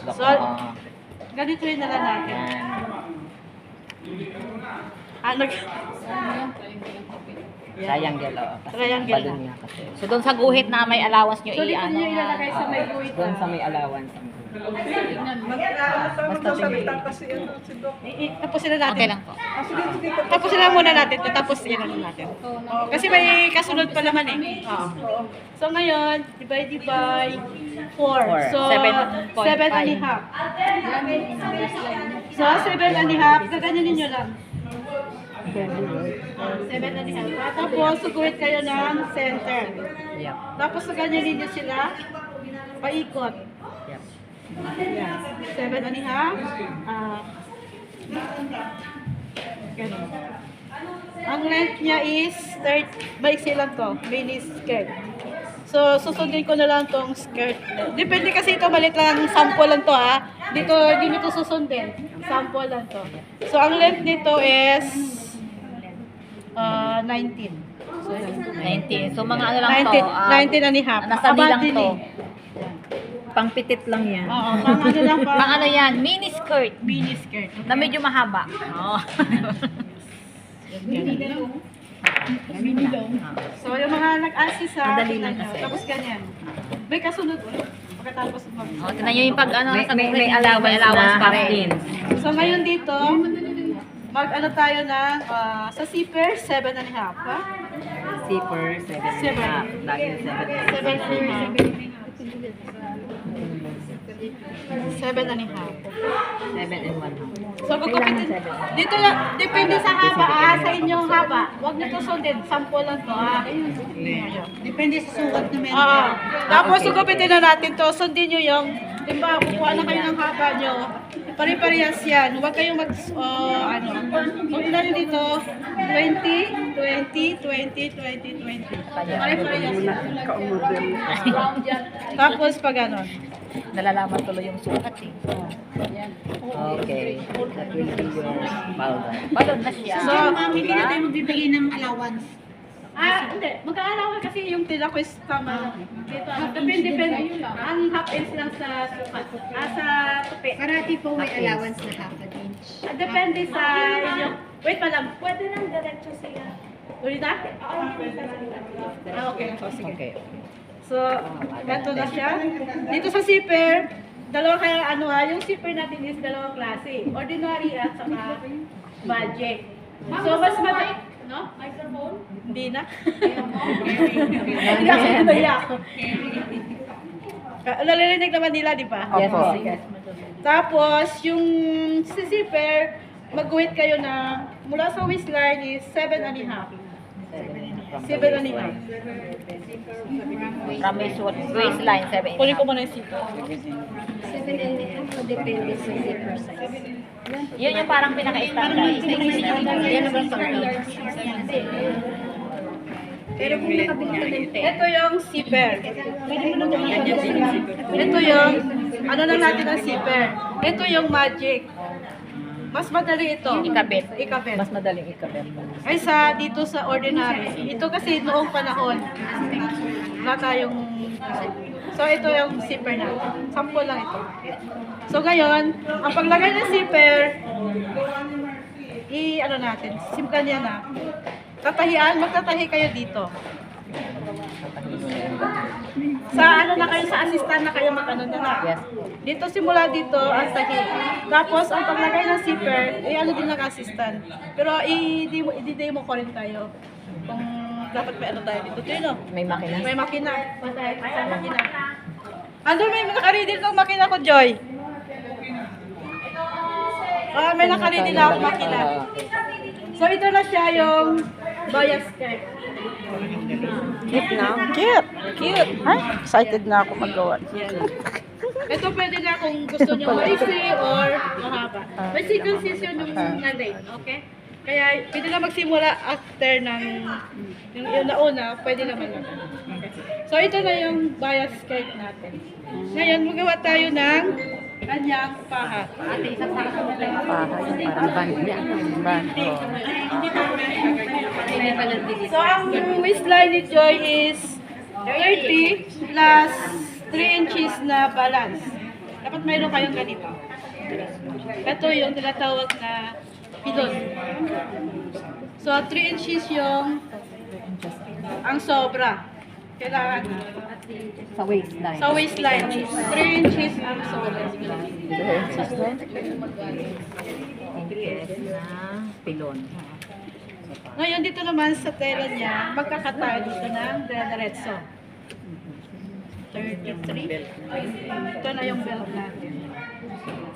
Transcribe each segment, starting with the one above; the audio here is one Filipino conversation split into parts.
So, ganito rin na lang natin. Ano? Sayang yellow. Triangle Balon lang. niya kasi. So doon sa guhit na may allowance nyo So, dito i-ano. nyo ilalagay sa may guhit. Doon sa may allowance. Basta salita kasi ano, si Doc. Tapusin na natin. Okay lang po. Tapusin na muna natin. Tapos yan na natin. Kasi may kasunod pa naman eh. Oo. So ngayon, divide by 4. So, 7.5. 7 and a half. So, 7 and a half. Gaganyanin nyo lang. 7 and a half. Tapos, suguhit kayo ng center. Yep. Tapos, gaganyanin nyo sila. Paikot. Yep. Yan. 7 and a half. Ganun. Ang length niya is 30, maiksi lang to, mini skirt. So, susundin ko na lang tong skirt. Depende kasi ito, balik lang, sample lang to ha. Dito, hindi nito susundin. Sample lang to. So, ang length nito is 19. So, 19. So mga ano lang to. 19 and a half. Nasa B lang to. Pangpitit lang yan. Oo, pang ano lang pa. Pang ano yan, mini skirt. Mini skirt. Na medyo mahaba. Oo. So, yung mga nag-assist ha, Madali lang tingnan nyo. kasi. Tapos ganyan. May kasunod ulit. Pagkatapos mag Oh, tingnan nyo yung pag ano, May, nasa may, guhit, may allowance pa na rin. 15. So, ngayon dito, mag-ano tayo ng, sa zipper, 7 and a half, ha? Zipper, 7 and a half. Laging 7 and a 7 half. and a half. 7 and a half. 7 and 1 half. So, gugupitin. Dito lang, depende sa haba, sa inyong haba. Huwag nyo to sundin, sample lang to, ha? Depende sa sukat na meron. Oo. Tapos, gugupitin na natin to. Sundin nyo yung, di ba, kukuha na kayo ng haba nyo. Pare-parehas yan. Huwag kayong huwag na rin dito, 20, 20, 20, 20, 20. Pare-parehas yan. Tapos, pag ano. Nalalaman tuloy yung sukat eh. Okay. That will be your powder. Balon na siya. So, Hindi na tayo magbibigay ng allowance. Hindi. Magkaalaman kasi yung tila ko is tama lang. Dito, depende. Ang half inch lang sa sukat. Sa tupi. Parati po may allowance na half an inch. Depende sa inyong... Wait pa lang. Pwede nang diretso siya. Ulit na? Okay. So, sige. Okay. So, ganito na siya. Dito sa zipper, dalawa kaya yung zipper natin is dalawang klase. Ordinary at saka budget. So, mas no? Microphone? Hindi na. Hindi ako nabaya ako. Nalilinig naman nila, di ba? Yes, Opo. yes. Tapos, yung si zipper, mag-weight kayo na mula sa waistline is 7 and a half. 7 and a half. From waistline, 7. Kunin ko muna yung zipper. 7 and a half po depende sa zipper size. Yun yung parang pinaka-standard. Yan ang standard. Pero kung nakabili ka ng Ito yung zipper. Ito yung, ano lang natin ang zipper. Ito yung magic. Mas madali ito. Ikabit. Ikabit. Mas madaling ikabit. Kaysa dito sa ordinary. Ito kasi noong panahon. Wala tayong... So ito yung zipper natin. Sample lang ito. So ngayon, ang paglagay ng zipper, ano natin, simple yan na. Tatahian, magtatahi kayo dito. Sa ano na kayo, sa assistant na kayo mag-ano na. Yes. Dito simula dito ang tahi. Tapos ang paglagay ng zipper, ano din ng assistant. Pero i-demo ko rin kayo. Kung dapat may ano tayo dito. Dito, May makina. may makina. Sa makina. Ando may nakaready ng makina ko, Joy. May nakaready na ako makina. So ito na siya yung bias skirt. Cute na. Cute. Cute. Ay, excited na ako magawa. Ito pwede na kung gusto nyo maiksi or mahaba. May circumcision yung nanay, okay? Kaya pwede na magsimula after ng yung nauna, pwede naman na. Okay. So ito na yung bias skirt natin. Ngayon, magawa tayo ng kanyang paha. Ate, isang para sa mga Parang band niya. Band. So, ang waistline ni Joy is 30 plus 3 inches na balance. Dapat mayroon kayong ganito. Ito yung tinatawag na pilon. So, 3 inches yung ang sobra. Kailangan Sa waistline. sa waistline. 3 inches ang sobra. Inches na pilon. Ngayon, dito naman sa tela niya, magkakatayo dito ng diretso. 33. Ito na yung belt natin.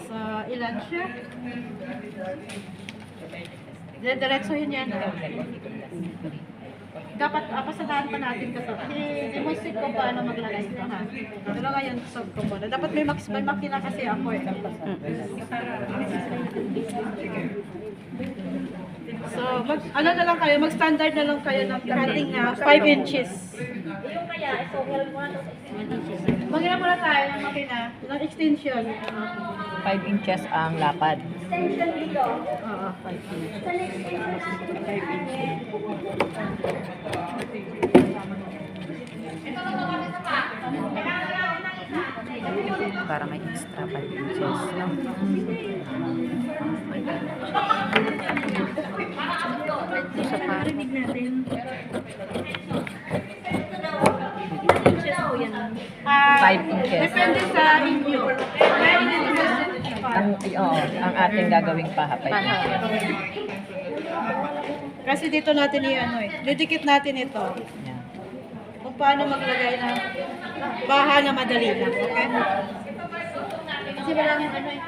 So, ilan siya? Diretso yun yan. Dapat pasadahan pa natin ito. I-demonstrate ko paano maglagay ito ha. Pero ngayon, solve ko muna. Dapat may makina kasi ako eh. So, ano na lang kayo, mag-standard na lang kayo ng cutting na 5 inches. Magina muna tayo ng makina, ng extension. 5 inches ang lapad. Oo, 5 inches. Para may extra 5 inches. No? Isa pa. Ah, 5 inches. Depende sa inyo. Kaya Ang ating gagawing paha 5 inches. Kasi dito natin i-ano eh. Didikit natin ito. Yan. Kung paano maglagay ng baha na madali lang. Okay? Kasi walang ano eh.